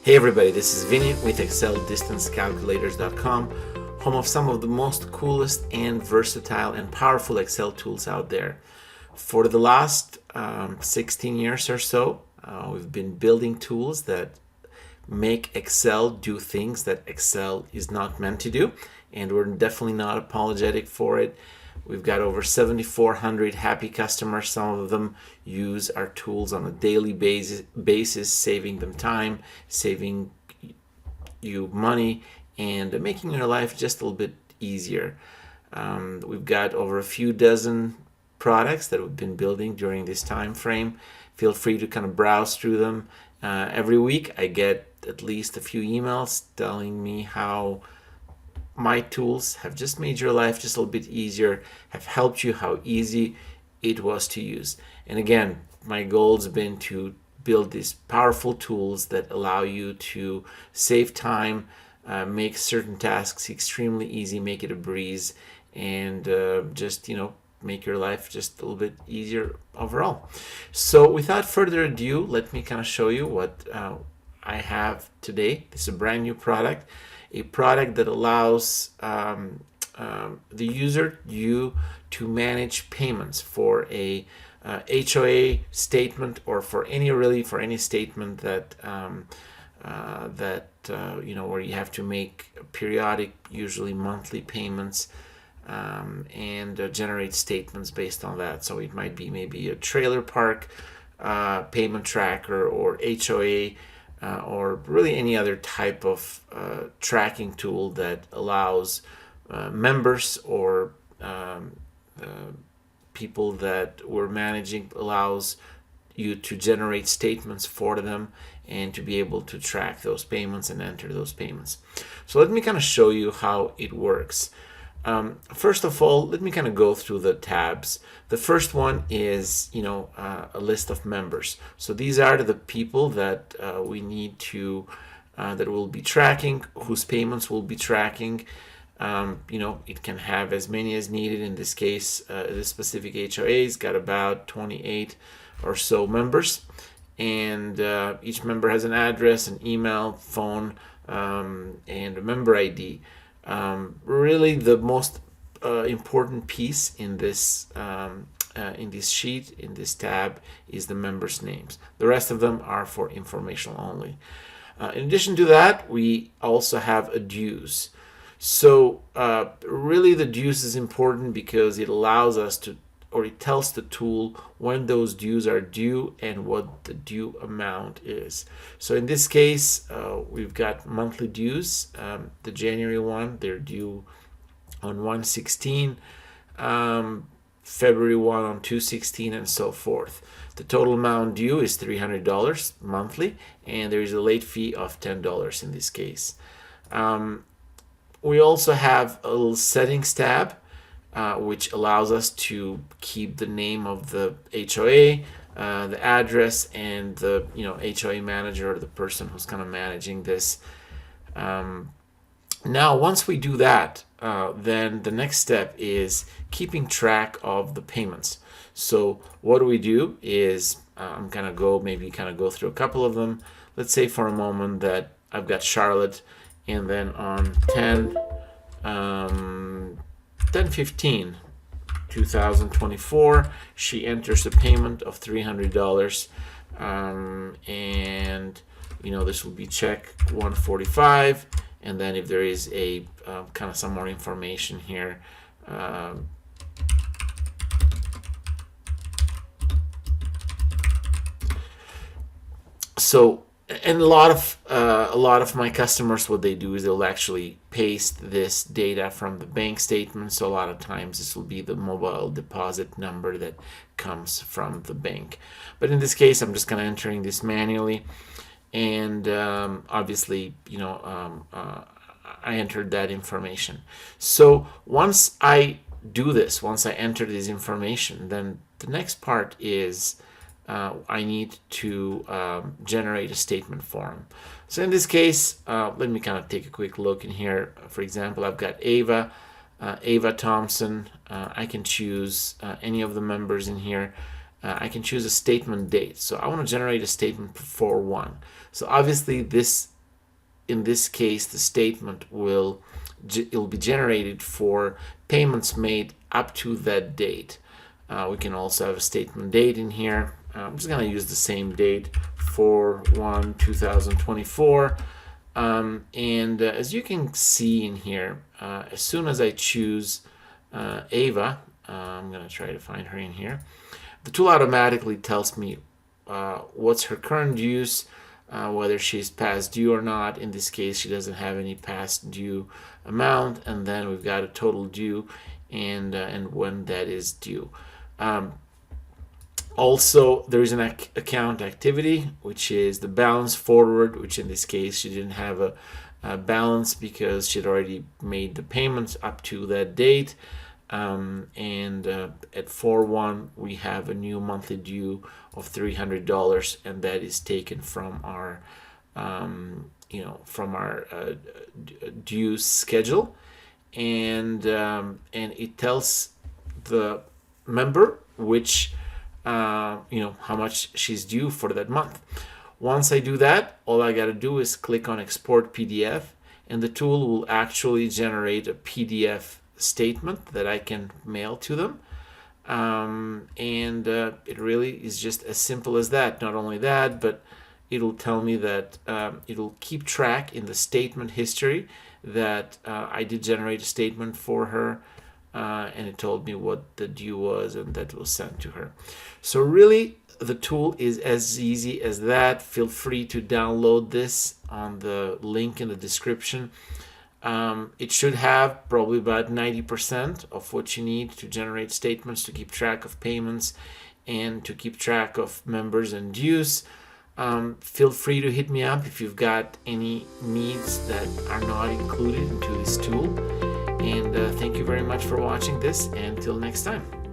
Hey everybody, this is Vinny with ExcelDistanceCalculators.com, home of some of the most coolest and versatile and powerful Excel tools out there. For the last 16 years or so, we've been building tools that make Excel do things that Excel is not meant to do, and we're definitely not apologetic for it. We've got over 7,400 happy customers. Some of them use our tools on a daily basis, saving them time, saving you money, and making your life just a little bit easier. We've got over a few dozen products that we've been building during this time frame. Feel free to kind of browse through them. Every week I get at least a few emails telling me how my tools have just made your life just a little bit easier, have helped you, how easy it was to use. And again, my goal has been to build these powerful tools that allow you to save time, make certain tasks extremely easy, make it a breeze, and just, make your life just a little bit easier overall. So without further ado, let me kind of show you what I have today. This is a brand new product. A product that allows the user, you, to manage payments for a HOA statement, or for any statement that where you have to make periodic, usually monthly payments, and generate statements based on that. So it might be maybe a trailer park payment tracker, or HOA, or really any other type of tracking tool that allows members or people that we're managing, allows you to generate statements for them and to be able to track those payments and enter those payments. So let me kind of show you how it works. First of all, let me kind of go through the tabs. The first one is, a list of members. So these are the people that we need to, that will be tracking, whose payments will be tracking. It can have as many as needed. In this case, this specific HOA's got about 28 or so members, and each member has an address, an email, phone, and a member ID. Really, the most important piece in this sheet, in this tab, is the members' names. The rest of them are for informational only. In addition to that, we also have a dues. So really, the dues is important because it allows us to, or it tells the tool when those dues are due and what the due amount is. So in this case, we've got monthly dues. The January one, they're due on 1/16, February 1 on 2/16, and so forth. The total amount due is $300 monthly, and there is a late fee of $10 in this case. We also have a little settings tab, which allows us to keep the name of the HOA, the address, and the HOA manager, or the person who's kind of managing this. Now, once we do that, then the next step is keeping track of the payments. So what do we do is, I'm gonna go through a couple of them. Let's say for a moment that I've got Charlotte, and then on 10/15/2024, she enters a payment of $300, and this will be check 145, and then if there is a kind of some more information here, and a lot of my customers, what they do is they'll actually paste this data from the bank statement. So a lot of times this will be the mobile deposit number that comes from the bank. But in this case, I'm just kind of entering this manually, and obviously, I entered that information. So once I do this, once I enter this information, then the next part is I need to generate a statement form. So in this case, let me kind of take a quick look in here. For example, I've got Ava Thompson. I can choose any of the members in here. I can choose a statement date. So I want to generate a statement for 1. So obviously this in this case, the statement will be generated for payments made up to that date. We can also have a statement date in here. I'm just going to use the same date, 4/1/2024. As you can see in here, as soon as I choose Ava, I'm going to try to find her in here, the tool automatically tells me what's her current dues, whether she's past due or not. In this case, she doesn't have any past due amount, and then we've got a total due and when that is due. Also, there is an account activity, which is the balance forward, which in this case she didn't have a balance because she'd already made the payments up to that date. At 4/1 we have a new monthly due of $300, and that is taken from our due schedule, and it tells the member which how much she's due for that month. Once I do that, all I got to do is click on export PDF, and the tool will actually generate a PDF statement that I can mail to them. It really is just as simple as that. Not only that, but it'll tell me that it'll keep track in the statement history that I did generate a statement for her, and it told me what the due was, and that was sent to her. So really, the tool is as easy as that. Feel free to download this on the link in the description. It should have probably about 90% of what you need to generate statements, to keep track of payments, and to keep track of members and dues. Feel free to hit me up if you've got any needs that are not included into this tool. And thank you very much for watching this, and until next time.